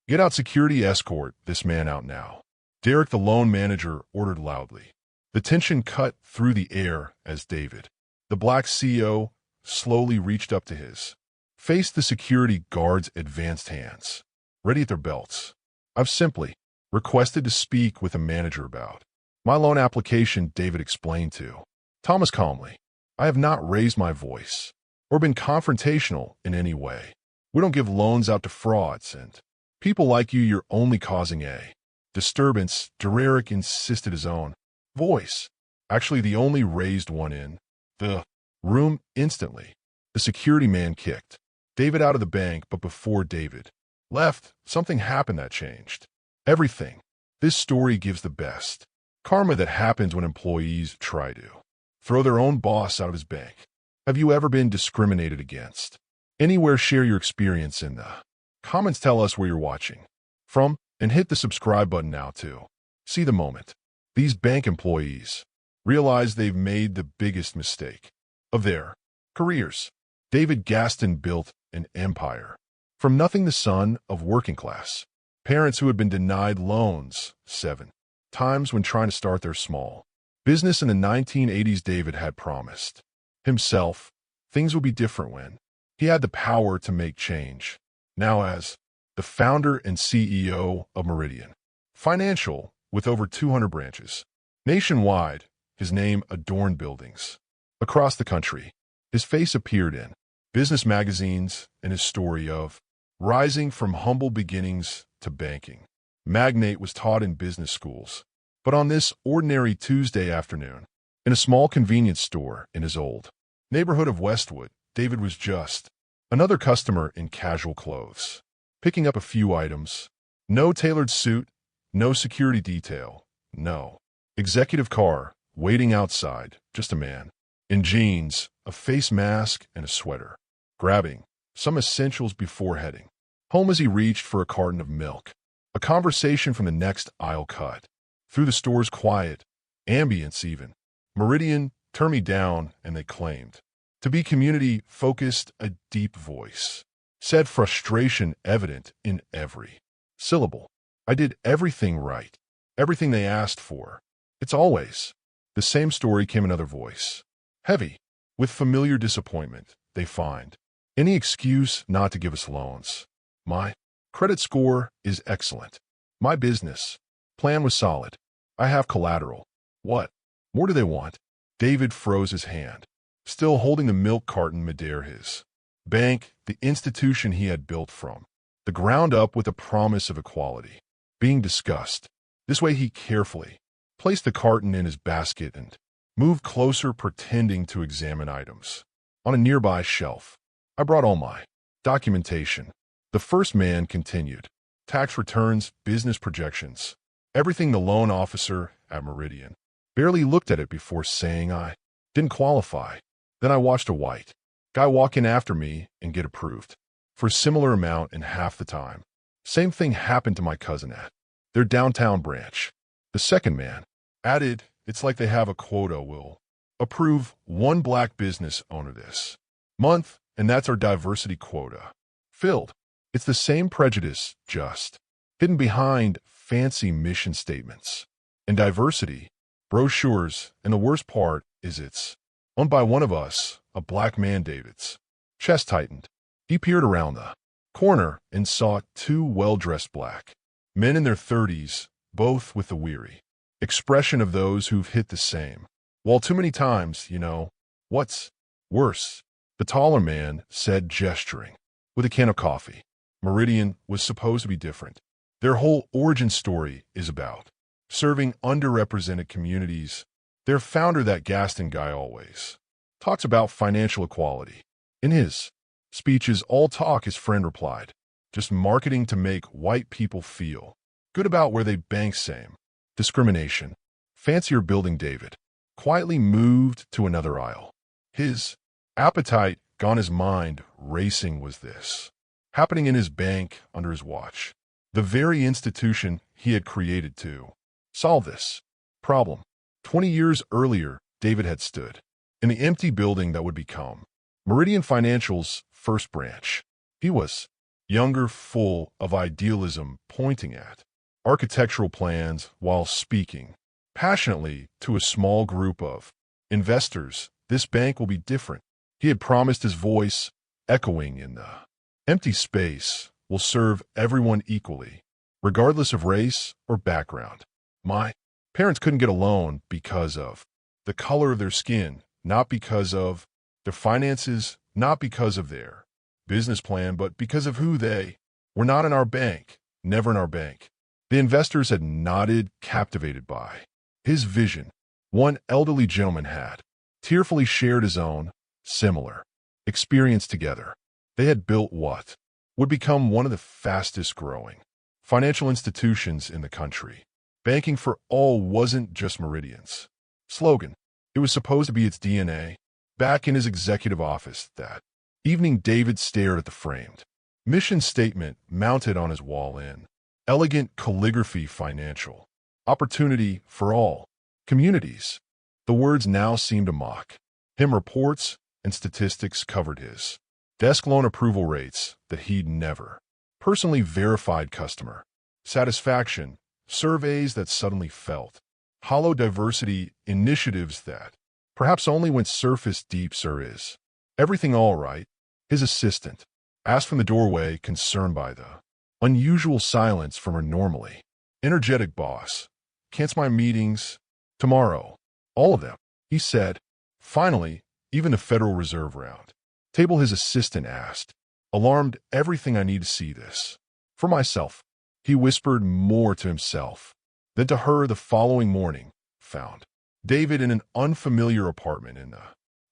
"Get out, security, escort this man out now," Derek, the loan manager, ordered loudly. The tension cut through the air as David, the black CEO, slowly reached up to his face. The security guards advanced hands, ready at their belts. "I've simply requested to speak with a manager about my loan application," David explained to Thomas calmly. "I have not raised my voice or been confrontational in any way. We don't give loans out to frauds and people like you. You're only causing a disturbance." Derek insisted, his own voice actually the only raised one in the room. Instantly, the security man kicked David out of the bank, but before David left, something happened that changed everything. This story gives the best karma that happens when employees try to throw their own boss out of his bank. Have you ever been discriminated against anywhere? Share your experience in the comments. Tell us where you're watching from, and hit the subscribe button now to see the moment these bank employees realize they've made the biggest mistake of their careers. David Gaston built an empire from nothing, the son of working class parents who had been denied loans 7 times when trying to start their small business in the 1980s. David had promised himself things would be different when he had the power to make change. Now, as the founder and CEO of Meridian Financial, with over 200 branches nationwide, his name adorned buildings across the country. His face appeared in business magazines, and his story of rising from humble beginnings to banking magnate was taught in business schools. But on this ordinary Tuesday afternoon, in a small convenience store in his old neighborhood of Westwood, David was just another customer in casual clothes, picking up a few items. No tailored suit, no security detail, no executive car waiting outside, just a man in jeans, a face mask, and a sweater, grabbing some essentials before heading home. As he reached for a carton of milk, a conversation from the next aisle cut through the store's quiet ambience. Even Meridian turned me down, and they claimed to be community-focused. A deep voice said, frustration evident in every syllable. "I did everything right, everything they asked for. It's always the same story," came another voice, heavy with familiar disappointment. "They find any excuse not to give us loans. My credit score is excellent. My business plan was solid. I have collateral. What more do they want?" David froze, his hand still holding the milk carton midair. His bank, the institution he had built from the ground up with a promise of equality, being discussed this way. He carefully placed the carton in his basket and moved closer, pretending to examine items on a nearby shelf. "I brought all my documentation," the first man continued. "Tax returns, business projections, everything." The loan officer at Meridian barely looked at it before saying, "I didn't qualify." Then I watched a white guy walk in after me and get approved for a similar amount in half the time. Same thing happened to my cousin at their downtown branch. The second man added, "It's like they have a quota. We'll approve one black business owner this month, and that's our diversity quota filled." It's the same prejudice, just hidden behind fancy mission statements and diversity brochures. And the worst part is it's owned by one of us, a black man. David's chest tightened. He peered around the corner and saw 2 well-dressed black men in their 30s, both with the weary expression of those who've hit the same wall too many times. "You know what's worse?" the taller man said, gesturing with a can of coffee. Meridian was supposed to be different. Their whole origin story is about serving underrepresented communities. Their founder, that Gaston guy, always talks about financial equality in his speeches. "All talk," his friend replied. "Just marketing to make white people feel good about where they bank. Same discrimination. Fancier building." David quietly moved to another aisle, his appetite gone, his mind racing. Was this happening in his bank under his watch? The very institution he had created to solve this problem. 20 years earlier, David had stood in the empty building that would become Meridian Financial's first branch. He was younger, full of idealism, pointing at architectural plans while speaking passionately to a small group of investors. This bank will be different. He had promised, his voice echoing in the empty space, will serve everyone equally, regardless of race or background. My parents couldn't get a loan because of the color of their skin, not because of their finances, not because of their business plan, but because of who they were. Not in our bank, never in our bank. The investors had nodded, captivated by his vision. One elderly gentleman had tearfully shared his own similar experience together. They had built what would become one of the fastest growing financial institutions in the country. Banking for all wasn't just Meridian's slogan. It was supposed to be its DNA. Back in his executive office that evening, David stared at the framed mission statement mounted on his wall in elegant calligraphy: financial opportunity for all communities. The words now seemed to mock him. Reports and statistics covered his desk: loan approval rates that he'd never personally verified, customer satisfaction surveys that suddenly felt hollow, diversity initiatives that perhaps only went surface deep. "Sir, is everything all right?" his assistant asked from the doorway, concerned by the unusual silence from her normally energetic boss. "Cancel my meetings tomorrow. All of them," he said. "Finally, even the Federal Reserve round table," his assistant asked, alarmed. "Everything I need to see this for myself," he whispered, more to himself than to her. The following morning found David in an unfamiliar apartment in the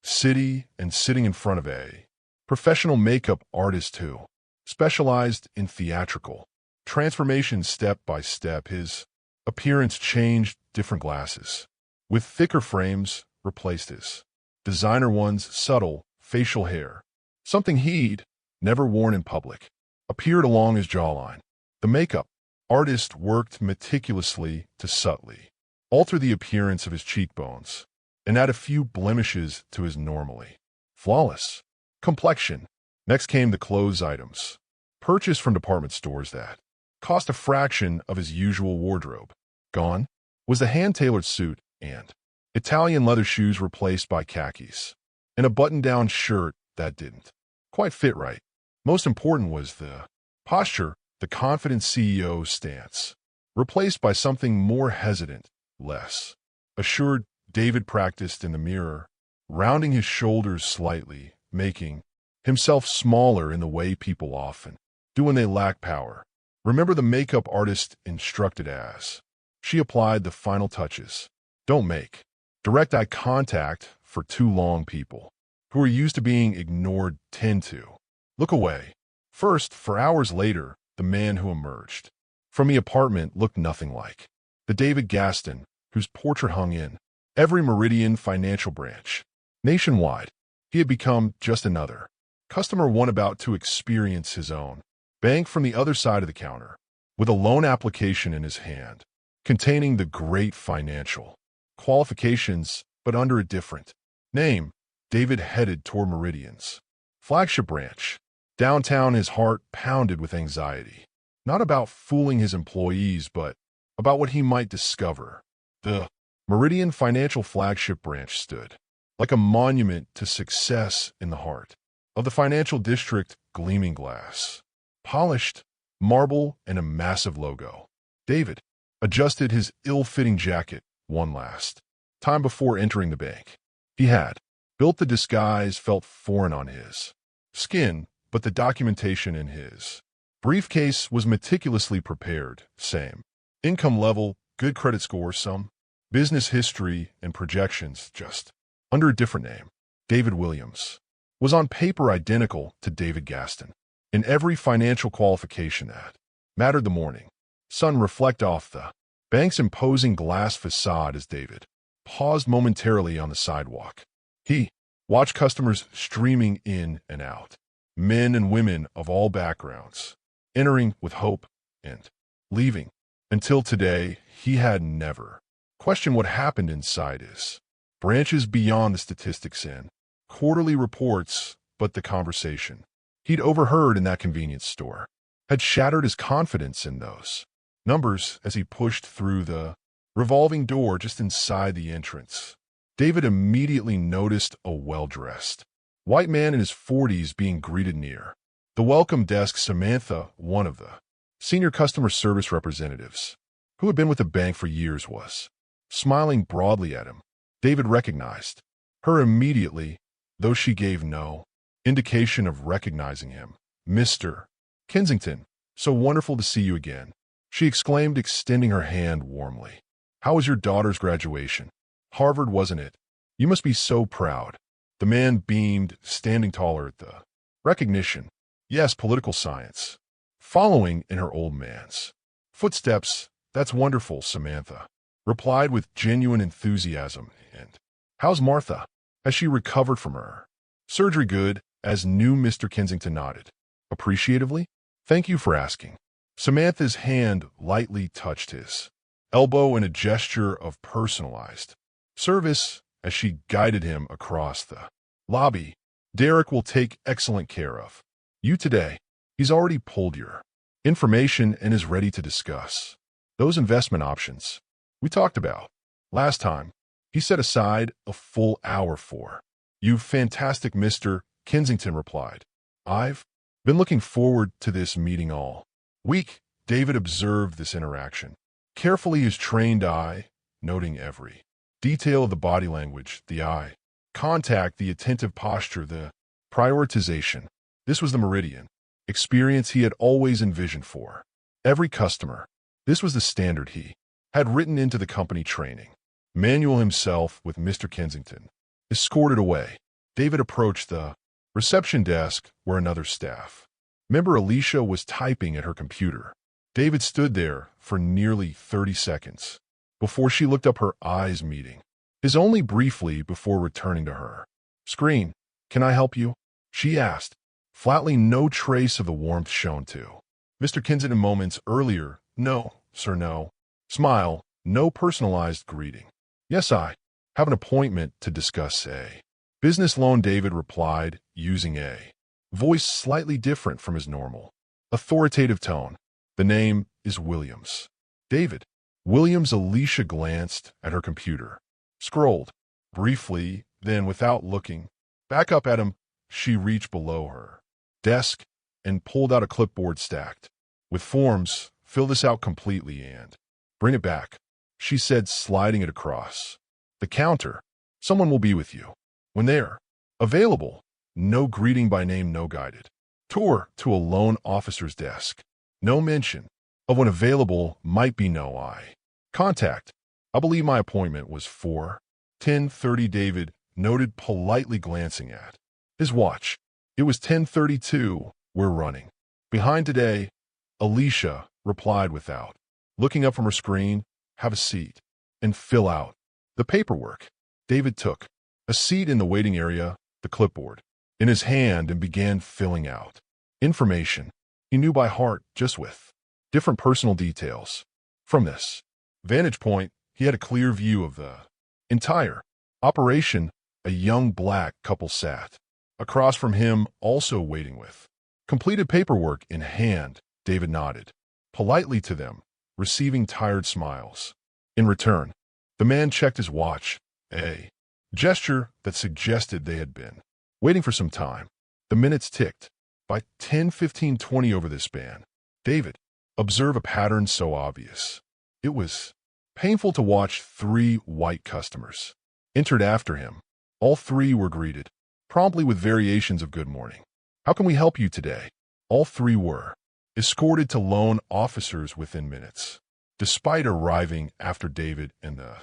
city and sitting in front of a professional makeup artist who specialized in theatrical transformation. Step by step, his appearance changed. Different glasses with thicker frames replaced his designer ones. Subtle facial hair, something he'd never worn in public, appeared along his jawline. The makeup artist worked meticulously to subtly alter the appearance of his cheekbones and add a few blemishes to his normally flawless complexion. Next came the clothes items purchased from department stores that cost a fraction of his usual wardrobe. Gone was the hand-tailored suit and Italian leather shoes, replaced by khakis and a button-down shirt that didn't quite fit right. Most important was the posture, the confident CEO stance, replaced by something more hesitant, less assured. David practiced in the mirror, rounding his shoulders slightly, making himself smaller in the way people often do when they lack power. "Remember," the makeup artist instructed as she applied the final touches. "Don't make direct eye contact for too long. People who are used to being ignored tend to look away first." For hours later, the man who emerged from the apartment looked nothing like the David Gaston whose portrait hung in every Meridian financial branch nationwide. He had become just another customer, one about to experience his own bank from the other side of the counter, with a loan application in his hand containing the great financial qualifications, but under a different name. David headed toward Meridian's flagship branch downtown, his heart pounded with anxiety, not about fooling his employees, but about what he might discover. The Meridian financial flagship branch stood like a monument to success in the heart of the financial district, gleaming glass, polished marble, and a massive logo. David adjusted his ill-fitting jacket one last time before entering the bank. He had built the disguise felt foreign on his skin, but the documentation in his briefcase was meticulously prepared. Same income level, good credit score, some business history, and projections, just under a different name. David Williams was on paper identical to David Gaston in every financial qualification that mattered. The morning sun reflected off the bank's imposing glass facade as David paused momentarily on the sidewalk. He watched customers streaming in and out, men and women of all backgrounds, entering with hope and leaving. Until today, he had never questioned what happened inside his branches beyond the statistics and quarterly reports, but the conversation he'd overheard in that convenience store had shattered his confidence in those numbers as he pushed through the revolving door just inside the entrance. David immediately noticed a well-dressed white man in his 40s being greeted near the welcome desk. Samantha, one of the senior customer service representatives, who had been with the bank for years, was smiling broadly at him. David recognized her immediately, though she gave no indication of recognizing him. "Mr. Kensington, so wonderful to see you again," she exclaimed, extending her hand warmly. "How was your daughter's graduation? Harvard, wasn't it? You must be so proud." The man beamed, standing taller at the recognition. "Yes, political science." Following in her old man's footsteps. "That's wonderful," Samantha replied with genuine enthusiasm. "And how's Martha? Has she recovered from her surgery?" "Good," as new Mr. Kensington nodded appreciatively. "Thank you for asking." Samantha's hand lightly touched his elbow in a gesture of personalized service as she guided him across the lobby. "Derek will take excellent care of you today. He's already pulled your information and is ready to discuss those investment options we talked about last time. He set aside a full hour for you." "Fantastic," Mr. Kensington replied. "I've been looking forward to this meeting all week." David observed this interaction carefully, his trained eye noting every detail of the body language, the eye contact, the attentive posture, the prioritization. This was the meridian experience he had always envisioned for every customer. This was the standard he had written into the company training manual himself. With Mr. Kensington escorted away, David approached the reception desk where another staff member, Alicia, was typing at her computer. David stood there for nearly 30 seconds before she looked up, her eyes meeting his only briefly before returning to her screen. "Can I help you?" she asked, flatly, no trace of the warmth shown to Mr. Kensington moments earlier. "No, sir, no." Smile, no personalized greeting. "Yes, I have an appointment to discuss a business loan," David replied, using a voice slightly different from his normal authoritative tone. "The name is Williams." "David Williams." Alicia glanced at her computer, scrolled briefly, then without looking back up at him, she reached below her desk and pulled out a clipboard stacked with forms. "Fill this out completely and bring it back," she said, sliding it across the counter. "Someone will be with you when they're available." No greeting by name, no guided tour to a loan officer's desk, no mention of when available might be, no eye contact. "I believe my appointment was for 10:30, David noted, politely glancing at his watch. "It was 10:32. We're running behind today," Alicia replied without looking up from her screen. "Have a seat and fill out the paperwork." David took a seat in the waiting area, the clipboard in his hand, and began filling out information he knew by heart, just with different personal details. From this vantage point, he had a clear view of the entire operation. A young black couple sat across from him, also waiting with completed paperwork in hand. David nodded politely to them, receiving tired smiles. In return, the man checked his watch, a gesture that suggested they had been waiting for some time. The minutes ticked by 10, 15, 20 over this span. David observed a pattern so obvious it was painful to watch. 3 white customers entered after him. All 3 were greeted promptly with variations of "Good morning. How can we help you today?" All 3 were escorted to loan officers within minutes. Despite arriving after David and the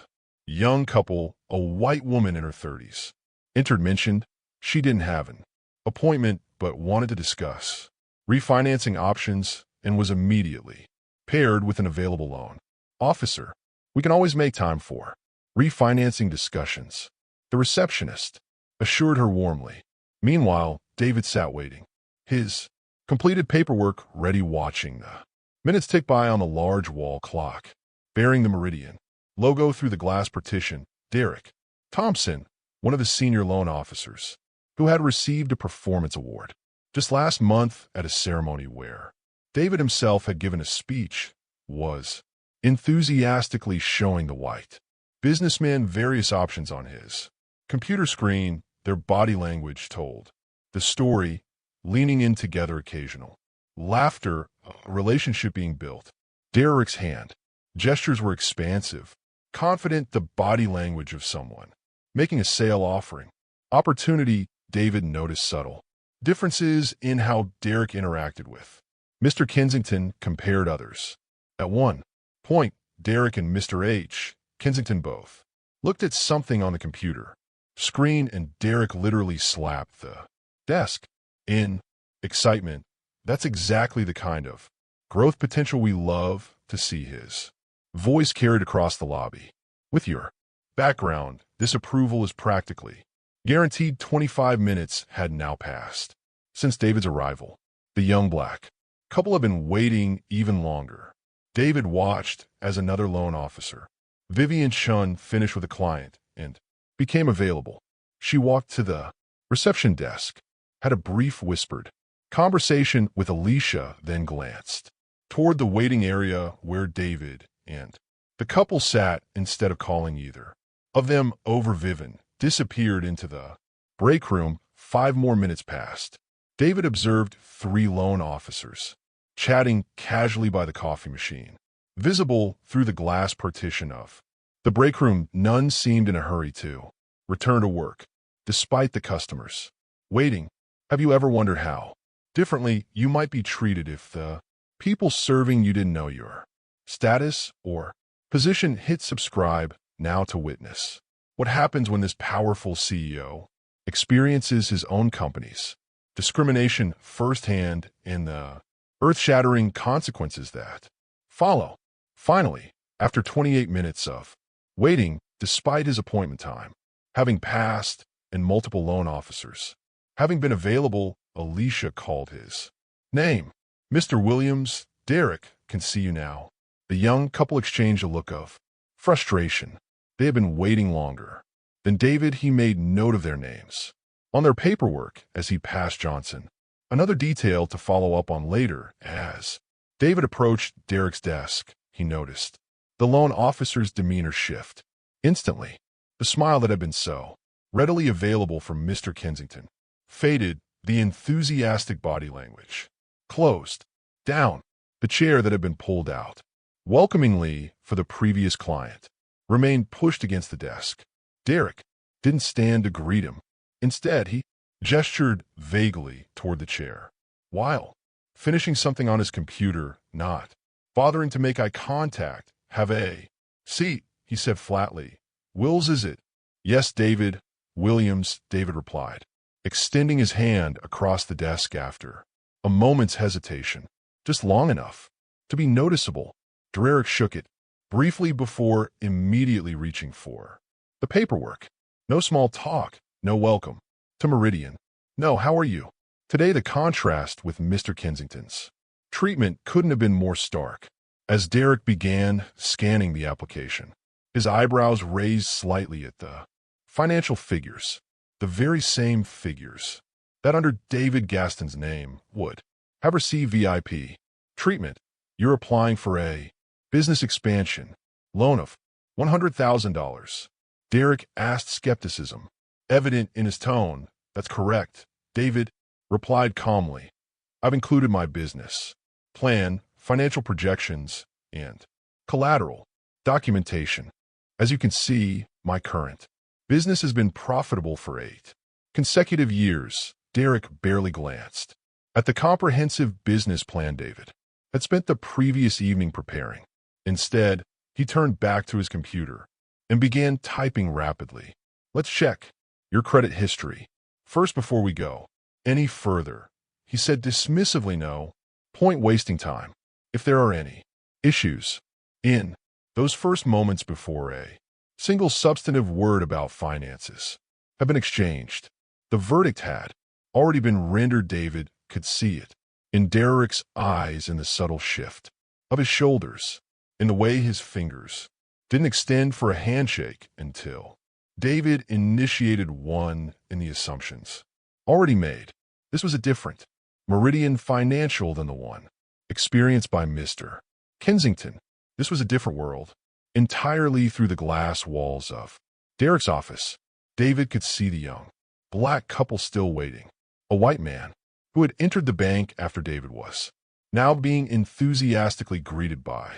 young couple, a white woman in her 30s entered, mentioned she didn't have an appointment but wanted to discuss refinancing options, and was immediately paired with an available loan officer. "We can always make time for refinancing discussions," the receptionist assured her warmly. Meanwhile, David sat waiting, his completed paperwork ready, watching the minutes tick by on the large wall clock bearing the Meridian logo through the glass partition. Derek Thompson, one of the senior loan officers, who had received a performance award Just last month at a ceremony where David himself had given a speech, was enthusiastically showing the white businessman various options on his computer screen. Their body language told the story, leaning in together, occasional laughter, a relationship being built. Derek's hand gestures were expansive, confident, the body language of someone making a sale offering. Opportunity. David noticed subtle differences in how Derek interacted with Mr. Kensington compared others. At one point, Derek and Mr. Kensington both looked at something on the computer screen, and Derek literally slapped the desk in excitement. That's exactly the kind of growth potential we love to see. His voice carried across the lobby. With your background, this approval is practically guaranteed. 25 minutes had now passed since David's arrival. The young black couple had been waiting even longer. David watched as another loan officer, Vivian Chun, finished with a client and became available. She walked to the reception desk, had a brief whispered conversation with Alicia, then glanced toward the waiting area where David and the couple sat. Instead of calling either of them over, Vivian disappeared into the break room. 5 more minutes passed. David observed 3 loan officers chatting casually by the coffee machine, visible through the glass partition of the break room. None seemed in a hurry to return to work, despite the customers waiting. Have you ever wondered how differently you might be treated if the people serving you didn't know your status or position? Hit subscribe now to witness what happens when this powerful CEO experiences his own company's discrimination firsthand and the earth-shattering consequences that follow. Finally, after 28 minutes of waiting, despite his appointment time having passed and multiple loan officers having been available, Alicia called his name. Mr. Williams, Derek can see you now. The young couple exchanged a look of frustration. They had been waiting longer than David. He made note of their names on their paperwork as he passed Johnson. Another detail to follow up on later. As David approached Derek's desk, he noticed the loan officer's demeanor shift. Instantly, the smile that had been so readily available from Mr. Kensington faded. The enthusiastic body language closed down. The chair that had been pulled out welcomingly for the previous client remained pushed against the desk. Derek didn't stand to greet him. Instead, he gestured vaguely toward the chair, while finishing something on his computer, not bothering to make eye contact. Have a seat, he said flatly. Wills, is it? Yes, David. Williams, David replied, extending his hand across the desk after a moment's hesitation, just long enough to be noticeable. Derek shook it briefly before immediately reaching for the paperwork. No small talk, no welcome to Meridian. No, how are you? Today the contrast with Mr. Kensington's treatment couldn't have been more stark. As Derek began scanning the application, his eyebrows raised slightly at the financial figures, the very same figures that under David Gaston's name would have received VIP treatment. You're applying for a business expansion loan of $100,000. Derek asked, skepticism evident in his tone. That's correct, David replied calmly. I've included my business plan, financial projections, and collateral documentation. As you can see, my current business has been profitable for 8 consecutive years. Derek barely glanced at the comprehensive business plan David had spent the previous evening preparing. Instead, he turned back to his computer and began typing rapidly. Let's check your credit history first before we go any further, he said dismissively. No point wasting time. If there are any issues in those first moments before a single substantive word about finances have been exchanged, the verdict had already been rendered. David could see it in Derek's eyes, in the subtle shift of his shoulders, in the way his fingers didn't extend for a handshake until David initiated one, in the assumptions already made. This was a different Meridian Financial than the one experienced by Mr. Kensington. This was a different world. Entirely through the glass walls of Derek's office, David could see the young, black couple still waiting. A white man, who had entered the bank after David was, now being enthusiastically greeted by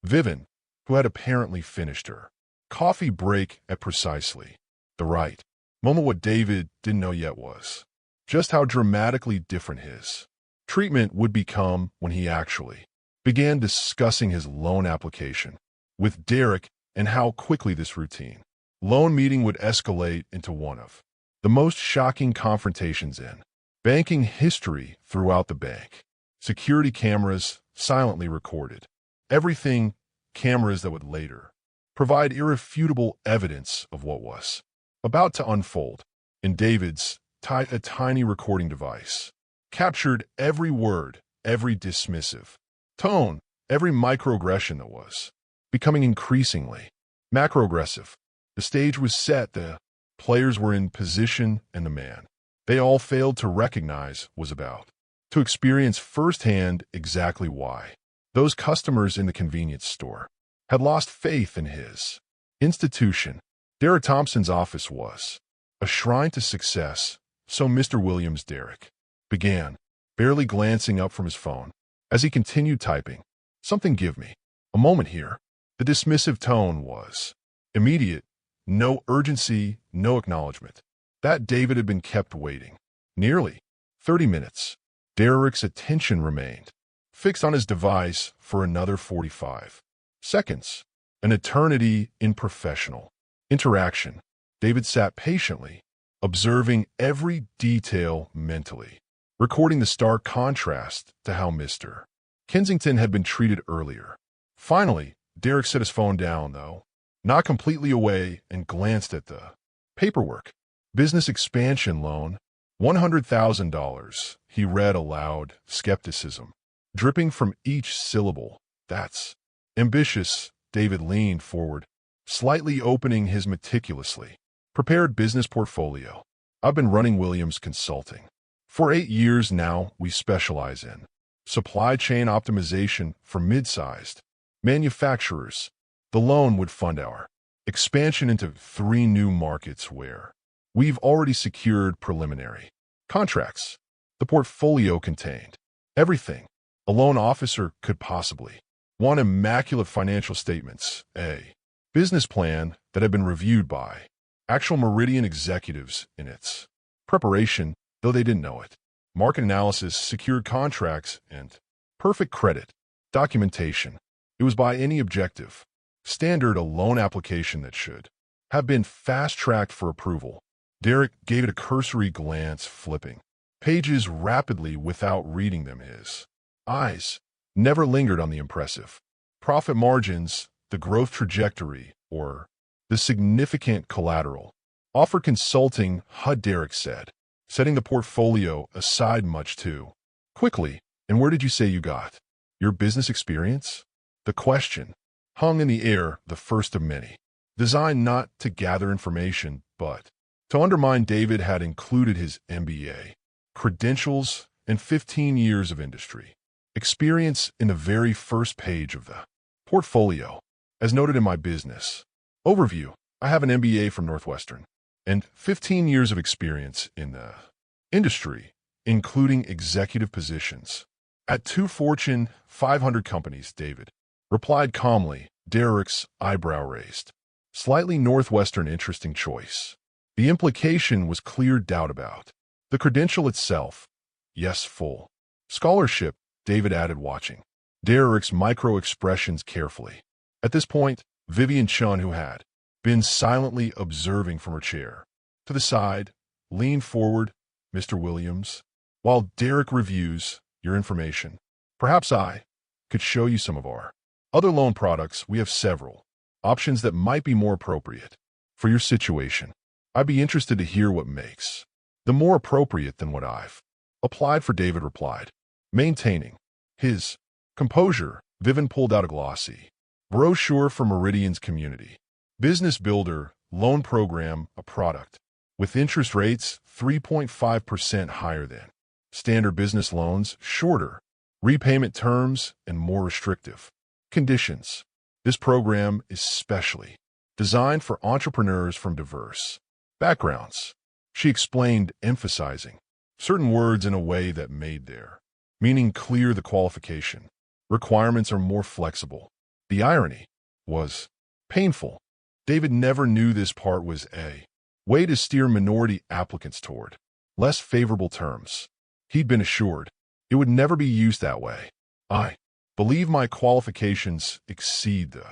Vivian, who had apparently finished her coffee break at precisely the right moment. What David didn't know yet was just how dramatically different his treatment would become when he actually began discussing his loan application with Derek, and how quickly this routine loan meeting would escalate into one of the most shocking confrontations in banking history. Throughout the bank, security cameras silently recorded everything, cameras that would later provide irrefutable evidence of what was about to unfold. In David's a tiny recording device captured every word, every dismissive tone, every microaggression that was becoming increasingly macroaggressive. The stage was set, the players were in position, and the man they all failed to recognize was about to experience firsthand exactly why those customers in the convenience store had lost faith in his institution. Derek Thompson's office was a shrine to success, so Mr. Williams Derek began, barely glancing up from his phone as he continued typing. Something, give me a moment here. The dismissive tone was immediate, no urgency, no acknowledgement. That David had been kept waiting nearly 30 minutes. Derek's attention remained fixed on his device for another 45 seconds, an eternity in professional interaction. David sat patiently, observing every detail mentally, recording the stark contrast to how Mr. Kensington had been treated earlier. Finally, Derek set his phone down, though not completely away, and glanced at the paperwork. Business expansion loan, $100,000, he read aloud, skepticism dripping from each syllable. That's ambitious. David leaned forward, slightly opening his meticulously prepared business portfolio. I've been running Williams Consulting for 8 years now. We specialize in supply chain optimization for mid-sized manufacturers. The loan would fund our expansion into 3 new markets where we've already secured preliminary contracts. The portfolio contained everything a loan officer could possibly want: immaculate financial statements, a business plan that had been reviewed by actual Meridian executives in its preparation, though they didn't know it, market analysis, secured contracts, and perfect credit documentation. It was by any objective standard a loan application that should have been fast-tracked for approval. Derek gave it a cursory glance, flipping pages rapidly without reading them. His eyes never lingered on the impressive profit margins, the growth trajectory, or the significant collateral offer consulting. Derek said, setting the portfolio aside much too quickly. And where did you say you got your business experience? The question hung in the air, the first of many, designed not to gather information, but to undermine. David had included his MBA credentials and 15 years of industry experience in the very first page of the portfolio. As noted in my business overview, I have an MBA from Northwestern and 15 years of experience in the industry, including executive positions at 2 Fortune 500 companies. David replied calmly, Derek's eyebrow raised slightly. Northwestern, interesting choice. The implication was clear doubt about the credential itself. Yes, full scholarship, David added, watching Derek's micro-expressions carefully. At this point, Vivian Chun, who had been silently observing from her chair to the side, leaned forward. Mr. Williams, while Derek reviews your information, perhaps I could show you some of our other loan products. We have several options that might be more appropriate for your situation. I'd be interested to hear what makes them more appropriate than what I've applied for, David replied. Maintaining his composure, Vivian pulled out a glossy brochure for Meridian's Community Business Builder loan program, a product with interest rates 3.5% higher than Standard business loans, shorter. Repayment terms and more restrictive conditions. This program is specially designed for entrepreneurs from diverse backgrounds. She explained, emphasizing certain words in a way that made their meaning clear. The qualification requirements are more flexible. The irony was painful. David never knew this part was a way to steer minority applicants toward less favorable terms. He'd been assured it would never be used that way. I believe my qualifications exceed the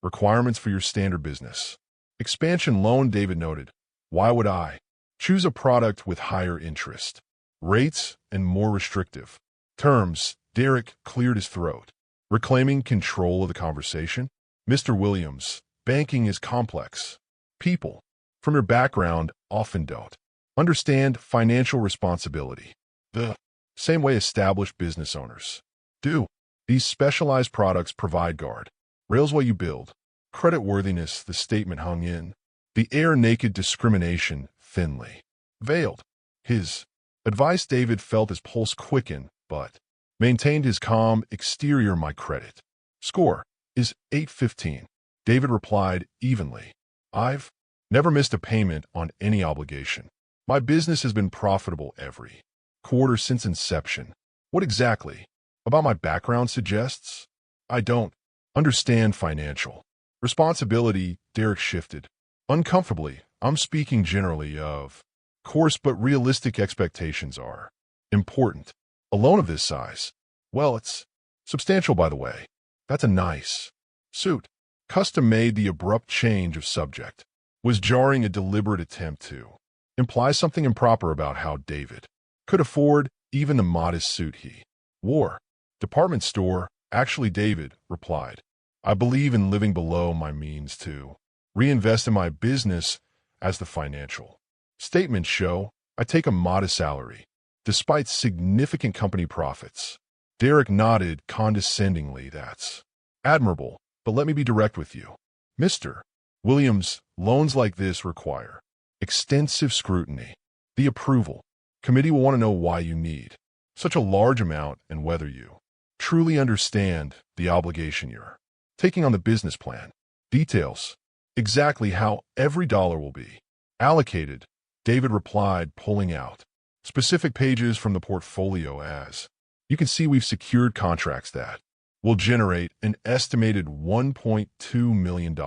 requirements for your standard business expansion loan, David noted. Why would I choose a product with higher interest rates and more restrictive terms? Derek cleared his throat, reclaiming control of the conversation. Mr. Williams, banking is complex. People from your background often don't understand financial responsibility the same way established business owners do. These specialized products provide guard rails while you build creditworthiness. The statement hung in the air, naked discrimination thinly veiled. His advice, David felt his pulse quicken, but maintained his calm exterior. My credit score is 815. David replied evenly. I've never missed a payment on any obligation. My business has been profitable every quarter since inception. What exactly about my background suggests I don't understand financial responsibility? Derek shifted uncomfortably. I'm speaking generally, of course, but realistic expectations are important. A loan of this size, well, it's substantial, by the way. That's a nice suit. Custom-made. The abrupt change of subject was jarring, a deliberate attempt to imply something improper about how David could afford even the modest suit he wore. Department store, actually, David replied. I believe in living below my means to reinvest in my business. As the financial statements show, I take a modest salary, despite significant company profits. Derek nodded condescendingly. That's admirable, but let me be direct with you, Mr. Williams. Loans like this require extensive scrutiny. The approval committee will want to know why you need such a large amount and whether you truly understand the obligation you're taking on. The business plan details exactly how every dollar will be allocated, David replied, pulling out specific pages from the portfolio. As you can see, we've secured contracts that will generate an estimated $1.2 million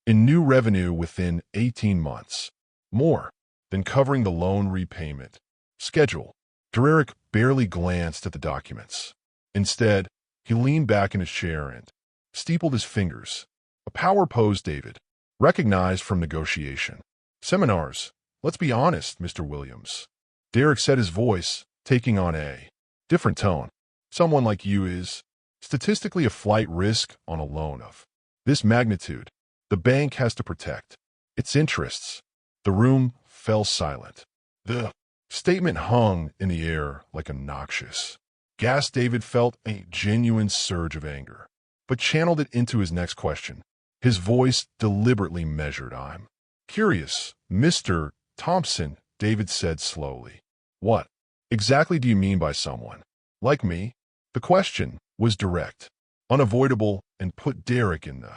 in new revenue within 18 months, more than covering the loan repayment schedule. Derek barely glanced at the documents. Instead, he leaned back in his chair and steepled his fingers, a power pose David recognized from negotiation seminars. Let's be honest, Mr. Williams, Derek said, his voice taking on a different tone. Someone like you is statistically a flight risk on a loan of this magnitude. The bank has to protect its interests. The room fell silent. The statement hung in the air like a noxious gas. David felt a genuine surge of anger, but channeled it into his next question. His voice deliberately measured. I'm curious, Mr. Thompson, David said slowly. What exactly do you mean by someone like me? The question was direct, unavoidable, and put Derek in the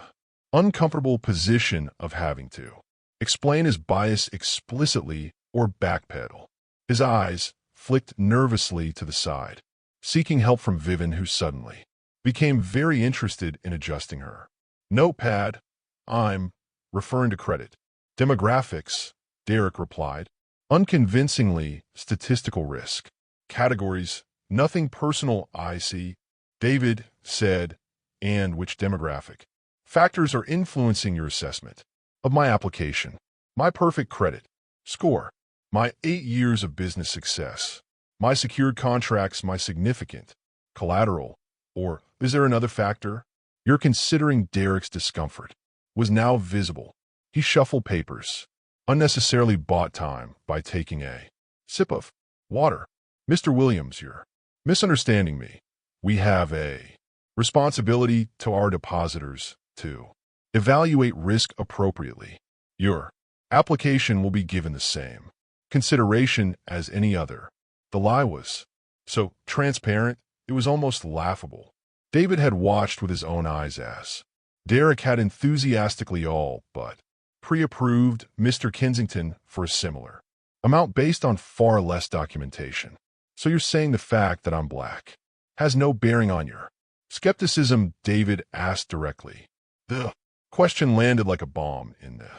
uncomfortable position of having to explain his bias explicitly or backpedal. His eyes flicked nervously to the side, seeking help from Vivian, who suddenly became very interested in adjusting her notepad. I'm referring to credit demographics, Derek replied, unconvincingly. Statistical risk categories, nothing personal. I see, David said. And which demographic factors are influencing your assessment of my application? My perfect credit score, my 8 years of business success, my secured contracts, my significant collateral, or is there another factor you're considering? Derek's discomfort was now visible. He shuffled papers, unnecessarily bought time by taking a sip of water. Mr. Williams, you're misunderstanding me. We have a responsibility to our depositors to evaluate risk appropriately. Your application will be given the same consideration as any other The lie was so transparent, it was almost laughable. David had watched with his own eyes as Derek had enthusiastically all but pre-approved Mr. Kensington for a similar amount based on far less documentation. So you're saying the fact that I'm black has no bearing on your skepticism? David asked directly. The question landed like a bomb in the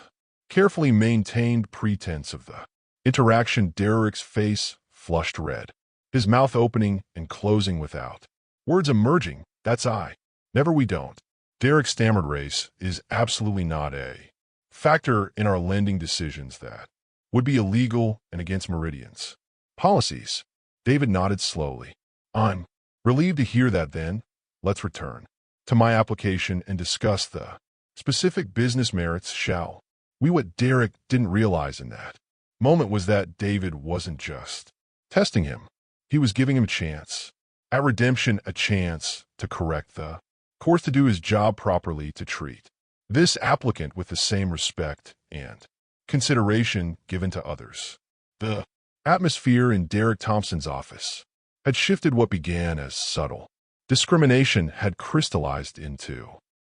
carefully maintained pretense of the interaction. Derek's face flushed red, his mouth opening and closing without words emerging. That's I. Never. We don't. Derek stammered. Race is absolutely not a factor in our lending decisions. That would be illegal and against Meridian's policies. David nodded slowly. I'm relieved to hear that. Then let's return to my application and discuss the specific business merits, shall we? What Derek didn't realize in that moment was that David wasn't just testing him. He was giving him a chance at redemption, a chance to correct the course, to do his job properly, to treat this applicant with the same respect and consideration given to others. The atmosphere in Derek Thompson's office had shifted. What began as subtle discrimination had crystallized into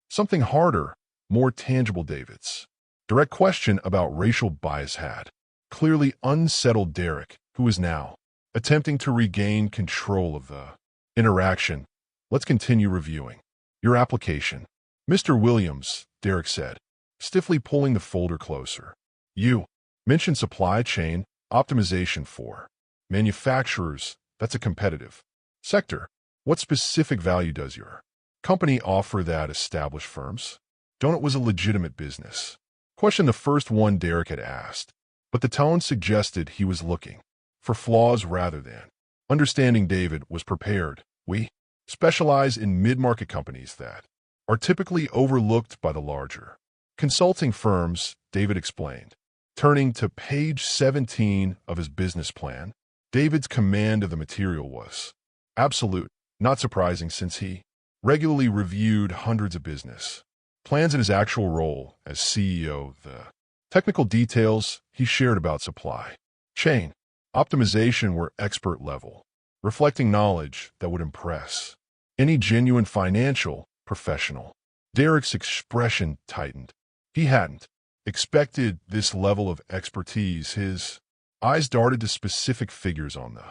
something harder, more tangible. David's direct question about racial bias had clearly unsettled Derek, who was now attempting to regain control of the interaction. Let's continue reviewing your application, Mr. Williams, Derek said, stiffly pulling the folder closer. You mentioned supply chain optimization for manufacturers. That's a competitive sector. What specific value does your company offer that established firms don't? It was a legitimate business question, the first one Derek had asked, but the tone suggested he was looking for flaws rather than understanding. David was prepared. We specialize in mid-market companies that are typically overlooked by the larger consulting firms, David explained. Turning to page 17 of his business plan, David's command of the material was absolute, not surprising since he regularly reviewed hundreds of business plans in his actual role as CEO. The technical details he shared about supply chain optimization were expert level, reflecting knowledge that would impress any genuine financial professional. Derek's expression tightened. He hadn't expected this level of expertise. His eyes darted to specific figures on the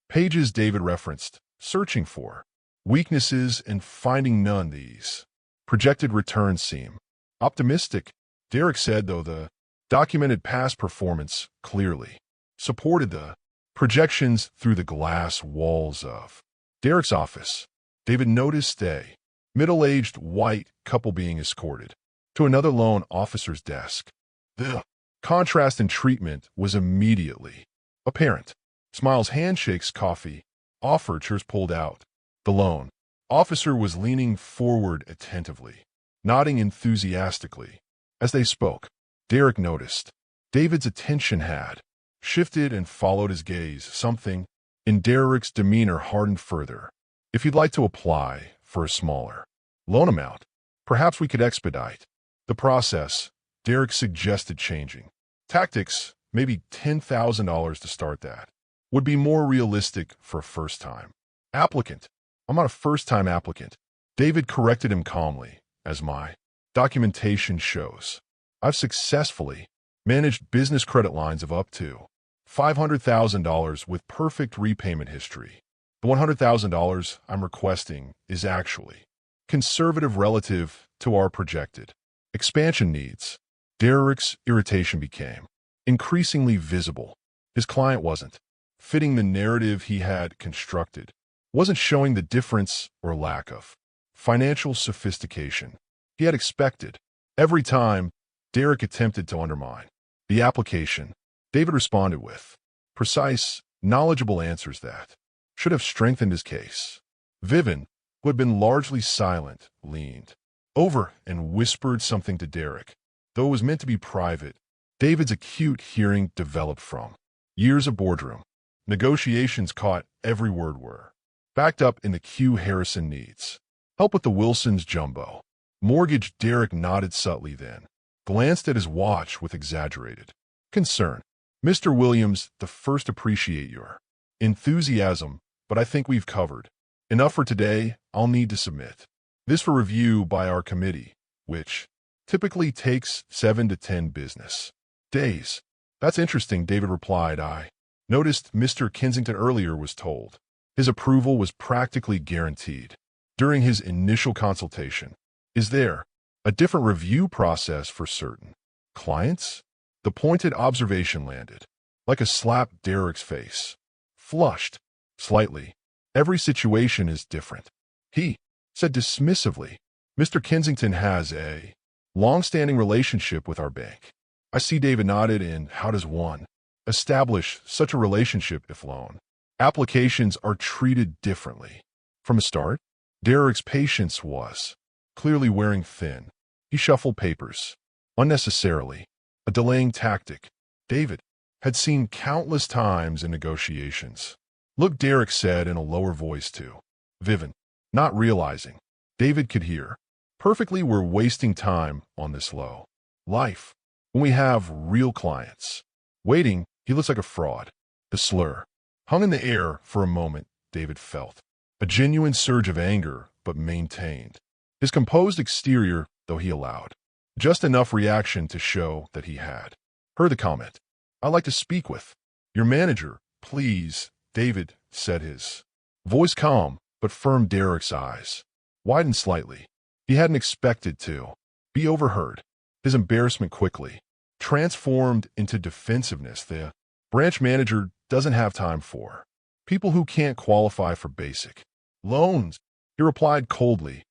pages David referenced, searching for weaknesses and finding none. These projected returns seem optimistic, Derek said, though the documented past performance clearly supported the projections. Through the glass walls of Derek's office, David noticed a middle-aged white couple being escorted to another loan officer's desk. The contrast in treatment was immediately apparent. Smiles, handshakes, coffee offered, chairs pulled out. The loan officer was leaning forward attentively, nodding enthusiastically. As they spoke, Derek noticed David's attention had shifted and followed his gaze. Something in Derek's demeanor hardened further. If you'd like to apply for a smaller loan amount, perhaps we could expedite the process, Derek suggested, changing tactics. Maybe $10,000 to start. That would be more realistic for a first-time applicant. I'm not a first-time applicant, David corrected him calmly. As my documentation shows, I've successfully managed business credit lines of up to $500,000 with perfect repayment history. The $100,000 I'm requesting is actually conservative relative to our projected expansion needs. Derek's irritation became increasingly visible. His client wasn't fitting the narrative he had constructed, wasn't showing the difference or lack of financial sophistication he had expected. Every time Derek attempted to undermine the application, David responded with precise, knowledgeable answers that should have strengthened his case. Vivian, who had been largely silent, leaned over and whispered something to Derek. Though it was meant to be private, David's acute hearing developed from years of boardroom negotiations caught every word were backed up in the Q. Harrison needs help with the Wilson's jumbo mortgage. Derek nodded subtly, then glanced at his watch with exaggerated concern. Mr. Williams, the first, appreciate your enthusiasm, but I think we've covered enough for today. I'll need to submit this for review by our committee, which typically takes 7 to 10 business days. That's interesting, David replied. I noticed Mr. Kensington earlier was told his approval was practically guaranteed during his initial consultation. Is there a different review process for certain clients? The pointed observation landed like a slap. Derek's face flushed slightly. Every situation is different, he said dismissively. Mr. Kensington has a long-standing relationship with our bank. I see. David nodded. And how does one establish such a relationship if loan applications are treated differently from the start? Derek's patience was clearly wearing thin. He shuffled papers unnecessarily, a delaying tactic David had seen countless times in negotiations. Look, Derek said in a lower voice to Vivian, not realizing David could hear perfectly. We're wasting time on this low life when we have real clients waiting. He looks like a fraud. The slur hung in the air for a moment. David felt a genuine surge of anger, but maintained his composed exterior, though he allowed just enough reaction to show that he had heard the comment. I'd like to speak with your manager, please, David said, his voice calm but firm. Derek's eyes widened slightly. He hadn't expected to be overheard. His embarrassment quickly transformed into defensiveness. The branch manager doesn't have time for people who can't qualify for basic loans, he replied coldly.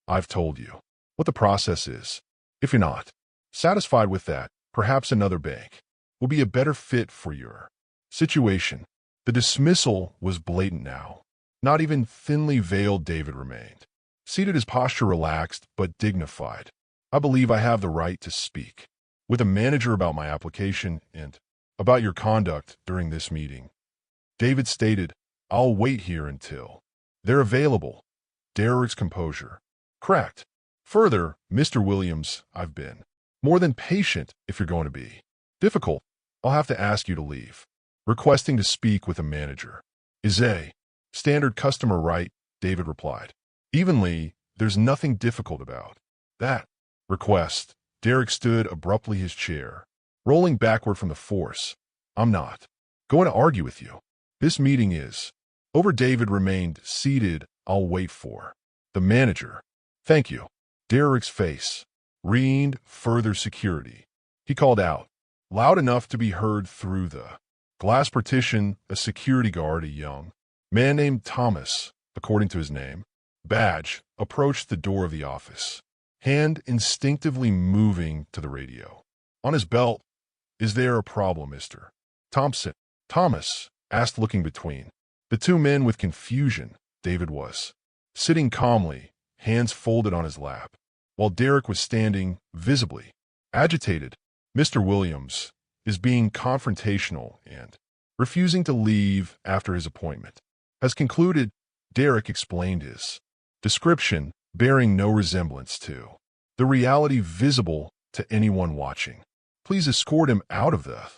I've told you what the process is. If you're not satisfied with that, perhaps another bank will be a better fit for your situation. The dismissal was blatant now. Not even thinly veiled. David remained seated, his posture relaxed but dignified. I believe I have the right to speak with a manager about my application and about your conduct during this meeting, David stated. I'll wait here until they're available. Derek's composure cracked. Further, Mr. Williams, I've been more than patient. If you're going to be difficult, I'll have to ask you to leave. Requesting to speak with a manager is a standard customer right, David replied evenly. There's nothing difficult about that request. Derek stood abruptly, his chair rolling backward from the force. I'm not going to argue with you. This meeting is over. David remained seated. I'll wait for the manager. Thank you. Derek's face reigned further security. He called out, loud enough to be heard through the glass partition. A security guard, a young man named Thomas, according to his name badge, approached the door of the office, hand instinctively moving to the radio on his belt. Is there a problem, Mr. Thompson? Thomas asked, looking between the two men with confusion. David was sitting calmly, hands folded on his lap, while Derek was standing, visibly agitated. Mr. Williams is being confrontational and refusing to leave after his appointment has concluded. Derek explained, his description bearing no resemblance to the reality visible to anyone watching. Please escort him out of the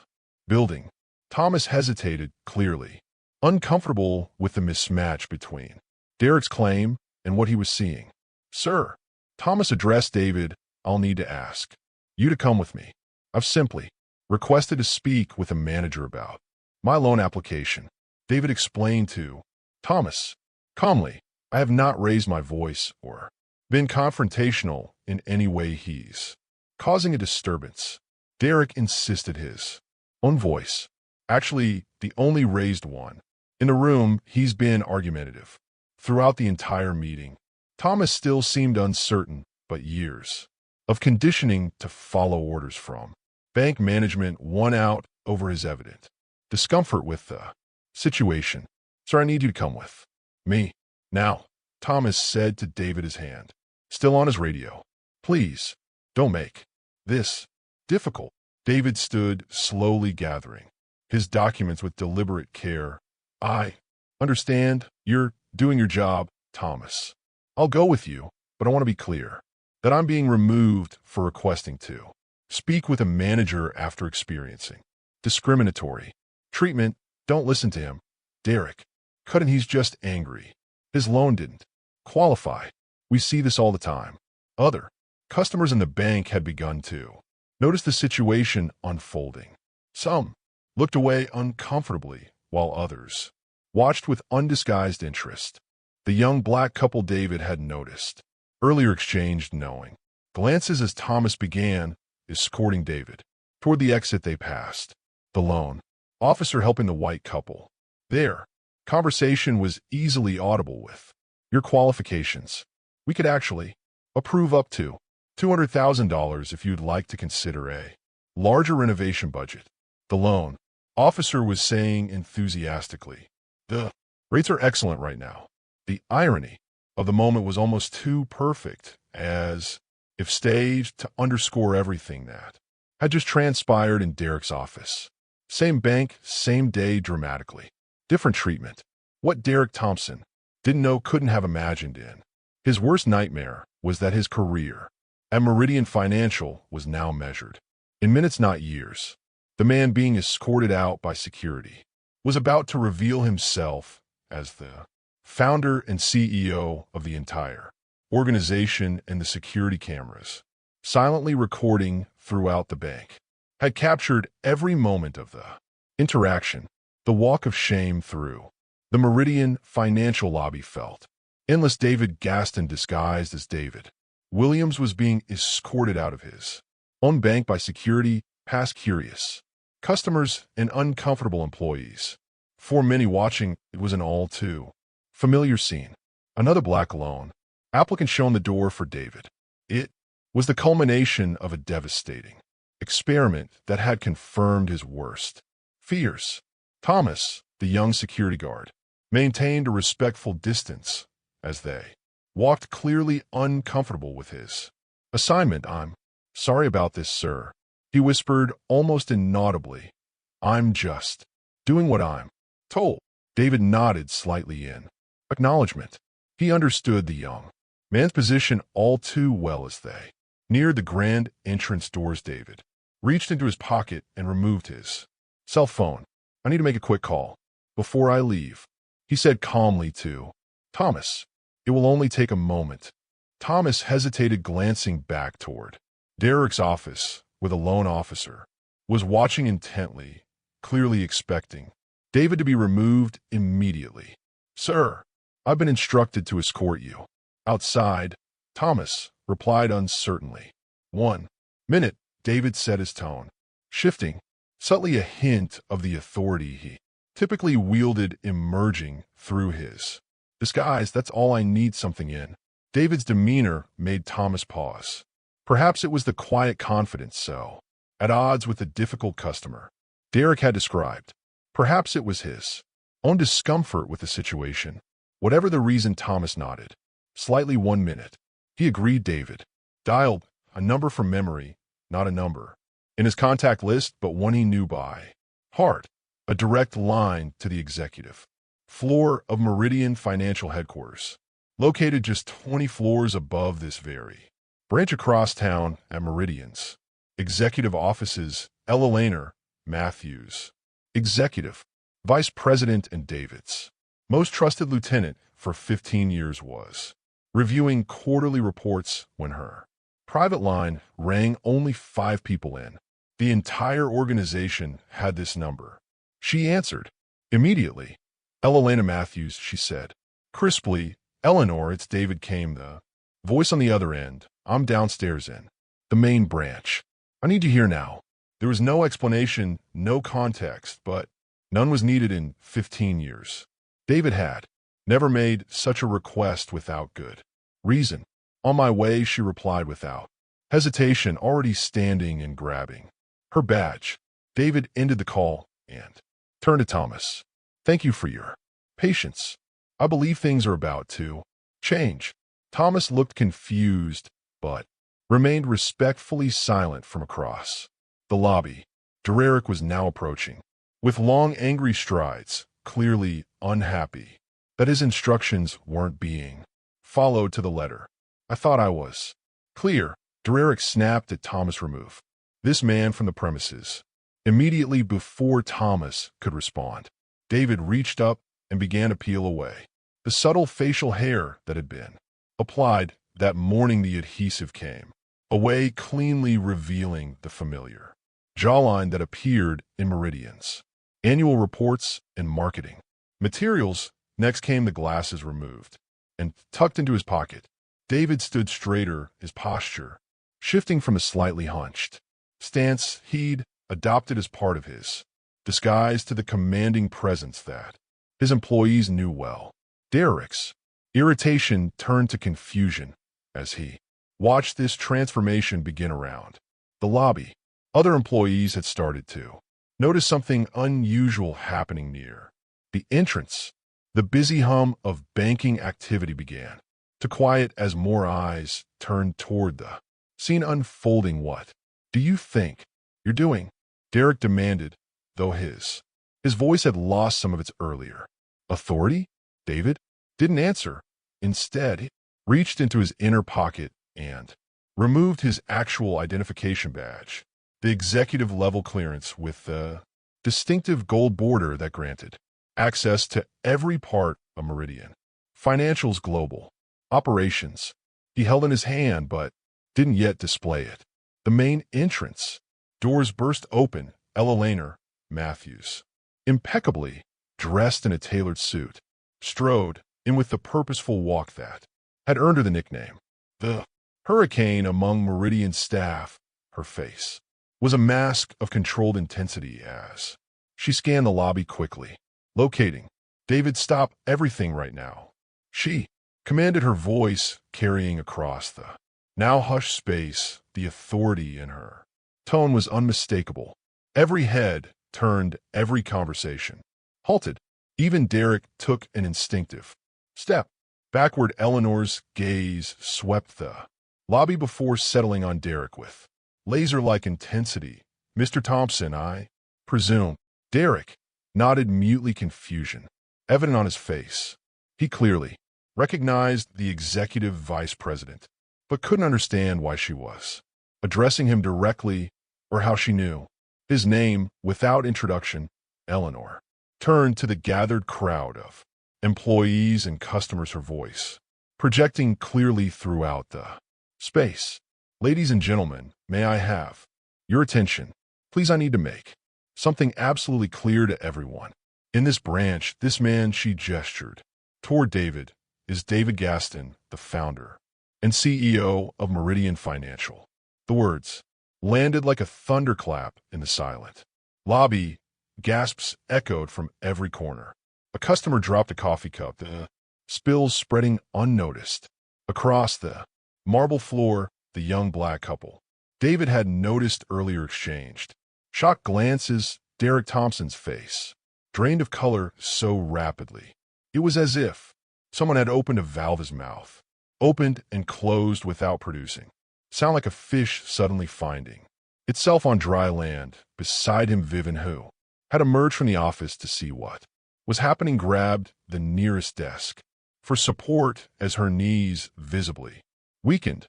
building. Thomas hesitated, clearly uncomfortable with the mismatch between Derek's claim and what he was seeing. Sir, Thomas addressed David, I'll need to ask you to come with me. I've simply requested to speak with a manager about my loan application. David explained to Thomas calmly. I have not raised my voice or been confrontational in any way. He's causing a disturbance. Derek insisted, his own voice actually the only raised one in the room. He's been argumentative throughout the entire meeting. Thomas still seemed uncertain, but years of conditioning to follow orders from bank management won out over his evident discomfort with the situation. Sir, I need you to come with me now, Thomas said to David, his hand still on his radio. Please, don't make this difficult. David stood, slowly gathering his documents with deliberate care. I understand you're doing your job, Thomas. I'll go with you, but I want to be clear that I'm being removed for requesting to speak with a manager after experiencing discriminatory treatment. Don't listen to him. Derek. Cut and he's just angry. His loan didn't qualify. We see this all the time. Other customers in the bank had begun to notice the situation unfolding. Some looked away uncomfortably, while others watched with undisguised interest. The young black couple David had noticed earlier exchanged knowing glances as Thomas began escorting David toward the exit. They passed the loan officer helping the white couple. Their conversation was easily audible with, "Your qualifications. We could actually approve up to $200,000 if you'd like to consider a larger renovation budget." The loan officer was saying enthusiastically, "The rates are excellent right now." The irony of the moment was almost too perfect, as if staged to underscore everything that had just transpired in Derek's office. Same bank, same day, dramatically different treatment. What Derek Thompson didn't know, couldn't have imagined in his worst nightmare, was that his career at Meridian Financial was now measured in minutes, not years. The man being escorted out by security was about to reveal himself as the founder and CEO of the entire organization, and the security cameras, silently recording throughout the bank, had captured every moment of the interaction. The walk of shame through the Meridian Financial lobby felt endless. David Gaston, disguised as David Williams, was being escorted out of his own bank by security, past curious customers and uncomfortable employees. For many watching, it was an all too familiar scene. Another black loan applicant shown the door for David. It was the culmination of a devastating experiment that had confirmed his worst fears. Thomas, the young security guard, maintained a respectful distance as they walked, clearly uncomfortable with his assignment. "I'm sorry about this, sir," he whispered almost inaudibly. "I'm just doing what I'm told." David nodded slightly in acknowledgement. He understood the young man's position all too well. As they neared the grand entrance doors, David reached into his pocket and removed his cell phone. "I need to make a quick call before I leave," he said calmly to Thomas. "It will only take a moment." Thomas hesitated, glancing back toward Derek's office, where the loan officer was watching intently, clearly expecting David to be removed immediately. "Sir, I've been instructed to escort you outside," Thomas replied uncertainly. "1 minute," David said, his tone shifting, subtly a hint of the authority he typically wielded emerging through his disguise. "That's all I need." Something in David's demeanor made Thomas pause. Perhaps it was the quiet confidence so at odds with the difficult customer Derek had described. Perhaps it was his own discomfort with the situation. Whatever the reason, Thomas nodded slightly. 1 minute, he agreed. David dialed a number from memory, not a number in his contact list, but one he knew by heart, a direct line to the executive floor of Meridian Financial headquarters, located just 20 floors above this very branch across town at Meridian's executive offices. Eleanor Matthews, executive vice president and David's most trusted lieutenant for 15 years, was reviewing quarterly reports when her private line rang. Only 5 people in the entire organization had this number. She answered immediately. "Eleanor Matthews," she said crisply. "Eleanor, it's David," came the voice on the other end. "I'm downstairs in the main branch. I need you here now." There was no explanation, no context, but none was needed in 15 years. David had never made such a request without good reason. "On my way," she replied without hesitation, already standing and grabbing her badge. David ended the call and turned to Thomas. "Thank you for your patience. I believe things are about to change." Thomas looked confused, but remained respectfully silent. From across the lobby, Derek was now approaching with long, angry strides, clearly unhappy that his instructions weren't being followed to the letter. "I thought I was clear." Derek snapped at Thomas. "Remove this man from the premises immediately." Before Thomas could respond, David reached up and began to peel away. The subtle facial hair that had been applied that morning, the adhesive came away, cleanly revealing the familiar jawline that appeared in Meridian's annual reports and marketing materials. Next came the glasses removed and tucked into his pocket. David stood straighter, his posture shifting from a slightly hunched stance he'd adopted as part of his disguise to the commanding presence that his employees knew well. Derek's irritation turned to confusion as he watched this transformation begin around the lobby. Other employees had started to notice something unusual happening near the entrance. The busy hum of banking activity began to quiet as more eyes turned toward the scene unfolding. "What do you think you're doing?" Derek demanded, though his voice had lost some of its earlier authority. David didn't answer. Instead, he reached into his inner pocket and removed his actual identification badge, the executive-level clearance with the distinctive gold border that granted access to every part of Meridian Financial's global operations. He held in his hand but didn't yet display it. The main entrance doors burst open. Ella Laner Matthews, impeccably dressed in a tailored suit, strode in with the purposeful walk that had earned her the nickname the Hurricane among Meridian staff. Her face was a mask of controlled intensity as she scanned the lobby quickly, locating David. "Stop everything right now," she commanded, her voice carrying across the now hushed space. The authority in her tone was unmistakable. Every head turned, every conversation halted. Even Derek took an instinctive step backward. Eleanor's gaze swept the lobby before settling on Derek with laser-like intensity. "Mr. Thompson, I presume." Derek nodded mutely, confusion evident on his face. He clearly recognized the executive vice president, but couldn't understand why she was addressing him directly or how she knew his name without introduction. Eleanor turned to the gathered crowd of employees and customers, her voice projecting clearly throughout the space. "Ladies and gentlemen, may I have your attention, please? I need to make something absolutely clear to everyone in this branch. This man," she gestured toward David, "is David Gaston, the founder and CEO of Meridian Financial." The words landed like a thunderclap in the silent lobby. Gasps echoed from every corner. A customer dropped a coffee cup, the spills spreading unnoticed across the marble floor. The young black couple David had noticed earlier exchanged shocked glances. Derek Thompson's face drained of color so rapidly it was as if someone had opened a valve. His mouth opened and closed without producing sound, like a fish suddenly finding itself on dry land. Beside him, Vivian, who had emerged from the office to see what was happening, grabbed the nearest desk for support as her knees visibly weakened.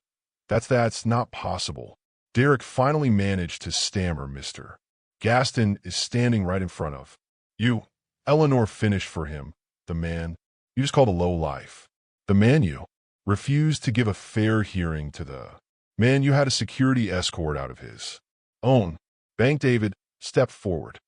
That's not possible." Derek finally managed to stammer. "Mr. Gaston is standing right in front of you." Eleanor finished for him. "The man you just called a lowlife. The man you refused to give a fair hearing to. The man you had a security escort out of his own bank." David stepped forward,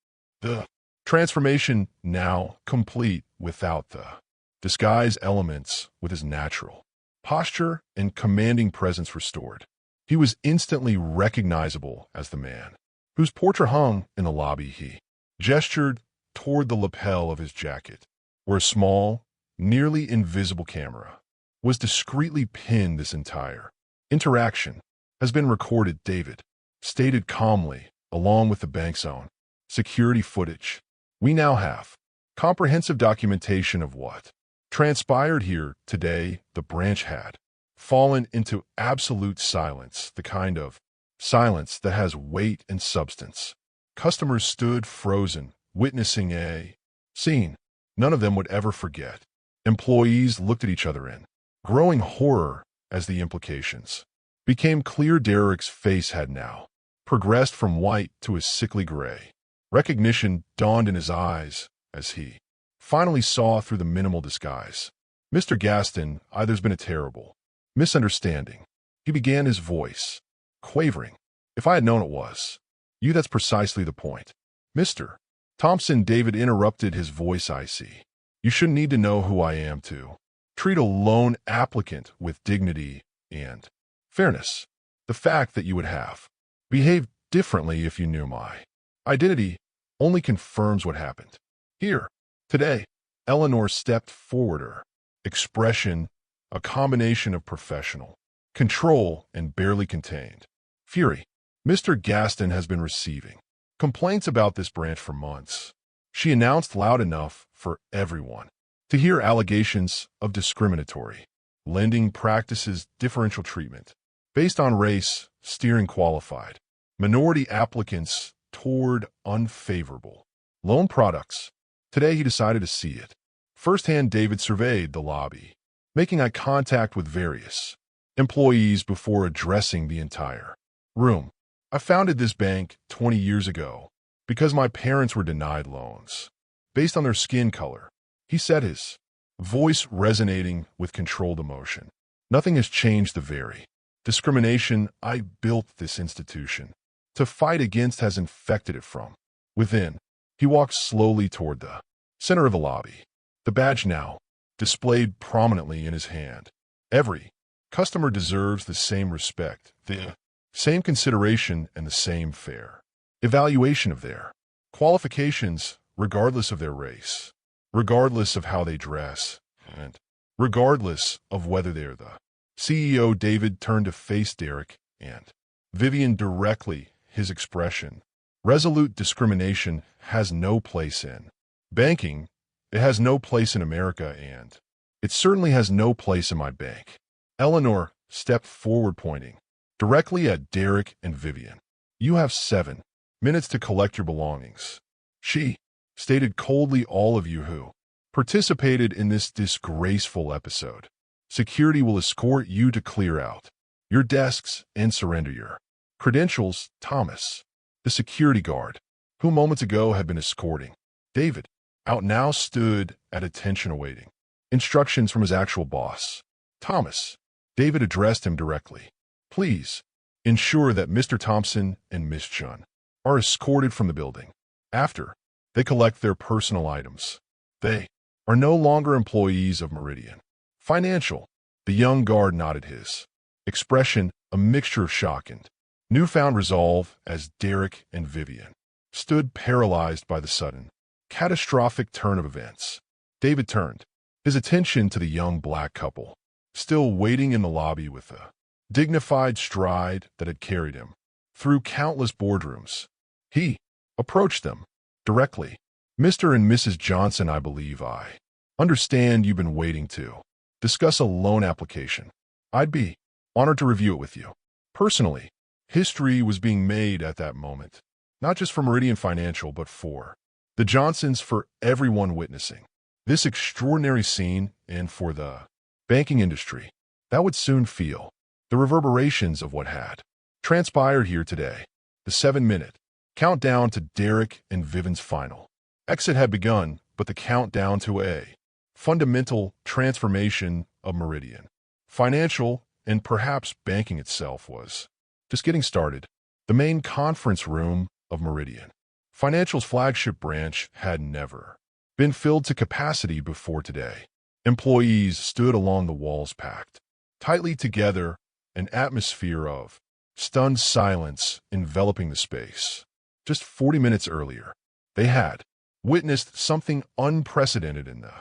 the transformation now complete without the disguise elements, with his natural posture and commanding presence restored. He was instantly recognizable as the man whose portrait hung in the lobby. He gestured toward the lapel of his jacket, where a small, nearly invisible camera was discreetly pinned. "This entire interaction has been recorded," David stated calmly, "along with the bank's own security footage. We now have comprehensive documentation of what transpired here today." The branch had fallen into absolute silence, the kind of silence that has weight and substance. Customers stood frozen, witnessing a scene none of them would ever forget. Employees looked at each other in growing horror as the implications became clear. Derek's face had now progressed from white to a sickly gray. Recognition dawned in his eyes as he finally saw through the minimal disguise. "Mr. Gaston, there's been a terrible misunderstanding." He began, his voice quavering. "If I had known it was you, that's precisely the point." "Mr. Thompson," David interrupted, his voice icy. "You shouldn't need to know who I am to treat a lone applicant with dignity and fairness. The fact that you would have behaved differently if you knew my identity only confirms what happened here today." Eleanor stepped forward, her expression a combination of professional control and barely contained fury. "Mr. Gaston has been receiving complaints about this branch for months," she announced loud enough for everyone to hear. "Allegations of discriminatory lending practices, differential treatment based on race, steering qualified minority applicants toward unfavorable loan products." Today he decided to see it firsthand. David surveyed the lobby, making eye contact with various employees before addressing the entire room. "I founded this bank 20 years ago because my parents were denied loans based on their skin color," he said, his voice resonating with controlled emotion. "Nothing has changed. The very discrimination I built this institution to fight against has infected it from within." He walked slowly toward the center of the lobby, the badge now displayed prominently in his hand. "Every customer deserves the same respect, the same consideration, and the same fair evaluation of their qualifications, regardless of their race, regardless of how they dress, and regardless of whether they're the CEO." David turned to face Derek and Vivian directly, his expression resolute. "Discrimination has no place in banking. It has no place in America, and it certainly has no place in my bank." Eleanor stepped forward, pointing directly at Derek and Vivian. "You have 7 minutes to collect your belongings," she stated coldly. "All of you who participated in this disgraceful episode, security will escort you to clear out your desks and surrender your credentials." Thomas, the security guard, who moments ago had been escorting David out, now stood at attention, awaiting instructions from his actual boss. "Thomas," David addressed him directly, "please ensure that Mr. Thompson and Miss Chun are escorted from the building after they collect their personal items. They are no longer employees of Meridian Financial." The young guard nodded, his expression a mixture of shock and newfound resolve, as Derek and Vivian stood paralyzed by the sudden, catastrophic turn of events. David turned his attention to the young black couple, still waiting in the lobby with a dignified stride that had carried him through countless boardrooms. He approached them directly. "Mr. and Mrs. Johnson, I believe I understand you've been waiting to discuss a loan application. I'd be honored to review it with you personally." History was being made at that moment, not just for Meridian Financial, but for the Johnsons, for everyone witnessing this extraordinary scene, and for the banking industry that would soon feel the reverberations of what had transpired here today. The 7-minute countdown to Derek and Vivian's final exit had begun, but the countdown to a fundamental transformation of Meridian Financial, and perhaps banking itself, was just getting started. The main conference room of Meridian Financial's flagship branch had never been filled to capacity before today. Employees stood along the walls, packed tightly together, an atmosphere of stunned silence enveloping the space. Just 40 minutes earlier, they had witnessed something unprecedented in the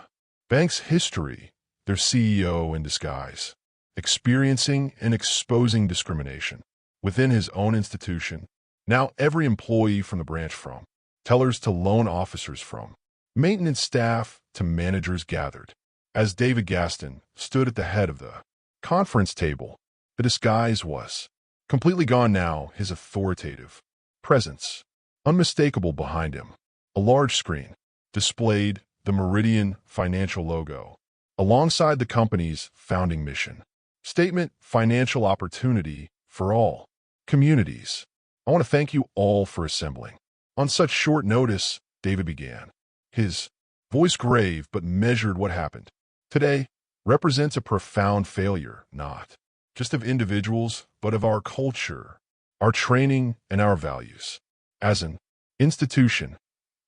bank's history, their CEO in disguise, experiencing and exposing discrimination within his own institution. Now every employee from the branch, from tellers to loan officers, from maintenance staff to managers, gathered as David Gaston stood at the head of the conference table. The disguise was completely gone now, his authoritative presence unmistakable behind him. A large screen displayed the Meridian Financial logo, alongside the company's founding mission statement: financial opportunity for all communities. "I want to thank you all for assembling on such short notice," David began, his voice grave but measured what happened today represents a profound failure, not just of individuals, but of our culture, our training, and our values. As an institution,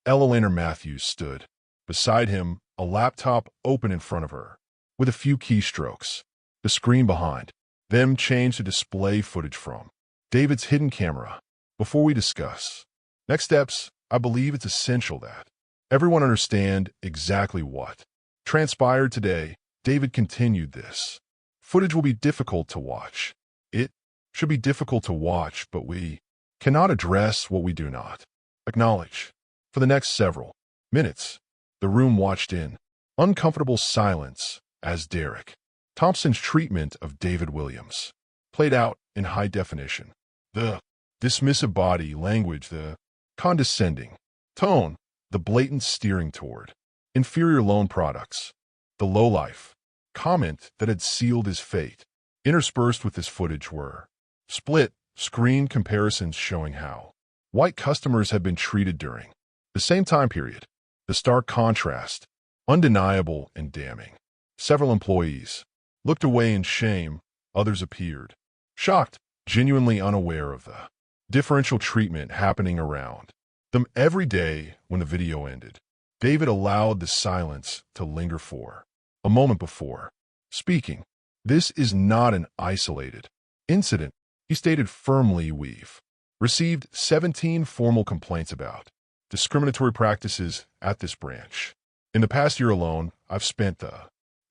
Ella Matthews stood. Beside him, a laptop open in front of her, with a few keystrokes. The screen behind them changed to display footage from David's hidden camera. Before we discuss next steps, I believe it's essential that everyone understand exactly what transpired today. David continued, this footage will be difficult to watch. It should be difficult to watch, but we cannot address what we do not acknowledge. For the next several minutes, the room watched in uncomfortable silence as Derek Thompson's treatment of David Williams played out in high definition. The dismissive body language, the condescending tone, the blatant steering toward inferior loan products, the lowlife comment that had sealed his fate. Interspersed with this footage were split screen comparisons showing how white customers had been treated during the same time period. The stark contrast, undeniable and damning. Several employees looked away in shame, others appeared shocked, genuinely unaware of the differential treatment happening around them every day. When the video ended, David allowed the silence to linger for a moment before speaking. This is not an isolated incident, he stated firmly. We've received 17 formal complaints about discriminatory practices at this branch. In the past year alone, I've spent the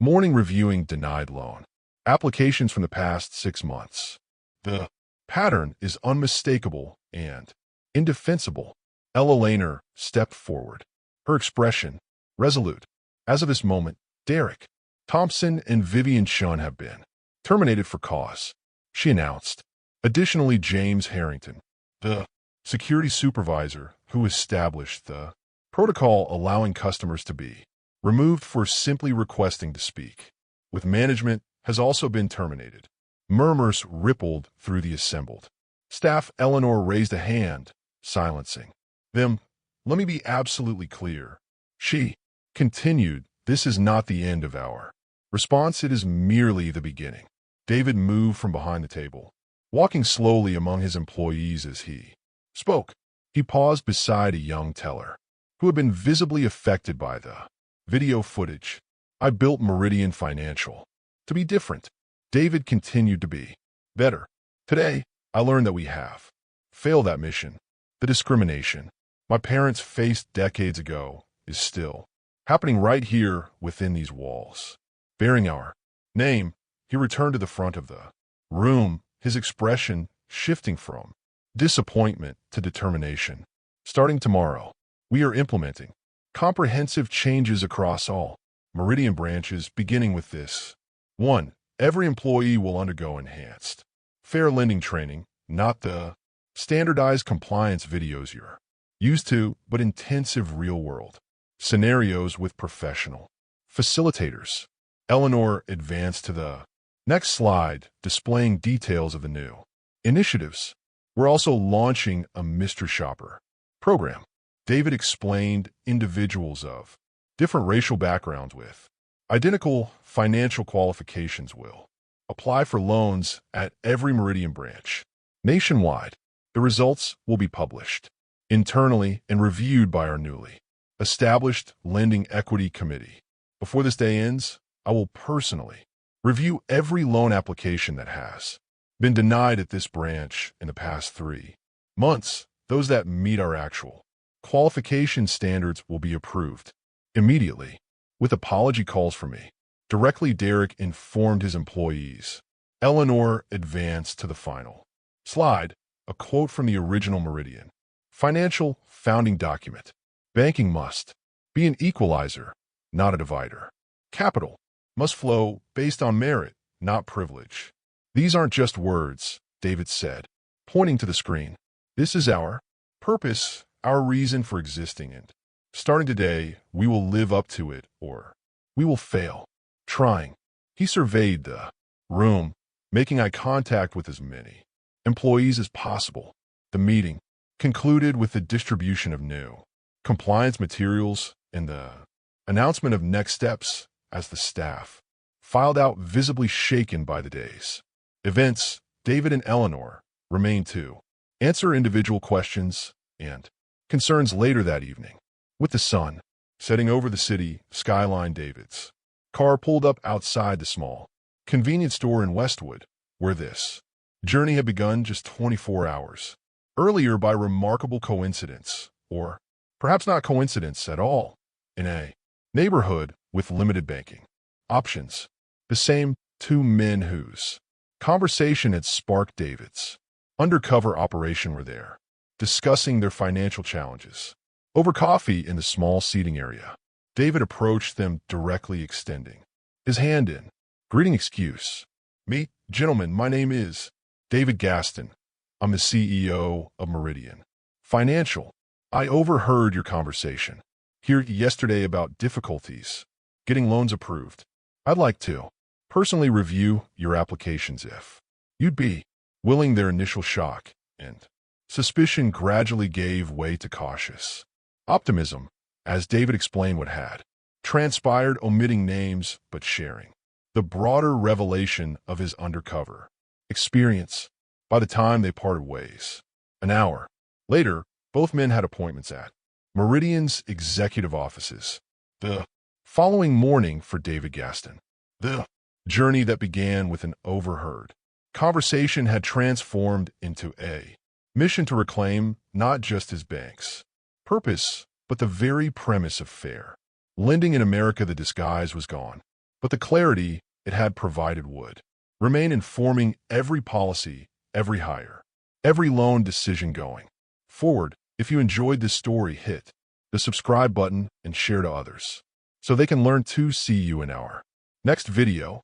morning reviewing denied loan applications from the past 6 months. The pattern is unmistakable and indefensible. Ella Lehner stepped forward, her expression resolute. As of this moment, Derek Thompson and Vivian Shun have been terminated for cause, she announced. Additionally, James Harrington, the security supervisor who established the protocol allowing customers to be removed for simply requesting to speak with management, has also been terminated. Murmurs rippled through the assembled staff. Eleanor raised a hand, silencing them. Let me be absolutely clear, she continued. This is not the end of our response. It is merely the beginning. David moved from behind the table, walking slowly among his employees as he spoke. He paused beside a young teller who had been visibly affected by the video footage. I built Meridian Financial to be different. David continued, to be better. Today, I learned that we have failed that mission. The discrimination my parents faced decades ago is still happening right here within these walls. Bearing our name, he returned to the front of the room, his expression shifting from disappointment to determination. Starting tomorrow, we are implementing comprehensive changes across all Meridian branches, beginning with this. 1. Every employee will undergo enhanced fair lending training, not the standardized compliance videos you're used to, but intensive real-world scenarios with professional facilitators. Eleanor advanced to the next slide, displaying details of the new initiatives. We're also launching a mystery shopper program. David explained. Individuals of different racial backgrounds with identical financial qualifications will apply for loans at every Meridian branch nationwide. The results will be published internally and reviewed by our newly established Lending Equity Committee. Before this day ends, I will personally review every loan application that has been denied at this branch in the past 3 months. Those that meet our actual qualification standards will be approved immediately, with apology calls from me directly. Derek informed his employees. Eleanor advanced to the final slide, a quote from the original Meridian Financial founding document. Banking must be an equalizer, not a divider. Capital must flow based on merit, not privilege. These aren't just words, David said, pointing to the screen. This is our purpose, our reason for existing, and starting today, we will live up to it, or we will fail trying. He surveyed the room, making eye contact with as many employees as possible. The meeting concluded with the distribution of new compliance materials and the Announcement of next steps as the staff filed out, visibly shaken by the days. Events, David and Eleanor remain to answer individual questions and concerns later that evening. With the sun setting over the city skyline, David's car pulled up outside the small convenience store in Westwood, where this journey had begun just 24 hours earlier by remarkable coincidence, or perhaps not coincidence at all, in a neighborhood with limited banking options. The same two men whose conversation had sparked David's undercover operation were there, discussing their financial challenges. Over coffee in the small seating area, David approached them directly, extending his hand in greeting. Excuse me, gentlemen, my name is David Gaston. I'm the CEO of Meridian Financial. I overheard your conversation here yesterday about difficulties getting loans approved. I'd like to personally review your applications if you'd be willing. Their initial shock and suspicion gradually gave way to cautious optimism as David explained what had transpired, omitting names but sharing the broader revelation of his undercover experience. By the time they parted ways, an hour later, both men had appointments at Meridian's executive offices. The following morning for David Gaston, the journey that began with an overheard conversation had transformed into a mission to reclaim not just his bank's purpose, but the very premise of fair lending in America. The disguise was gone, but the clarity it had provided would remain, informing every policy, every hire, every loan decision going forward. If you enjoyed this story, hit the subscribe button and share to others so they can learn too. See you in our next video.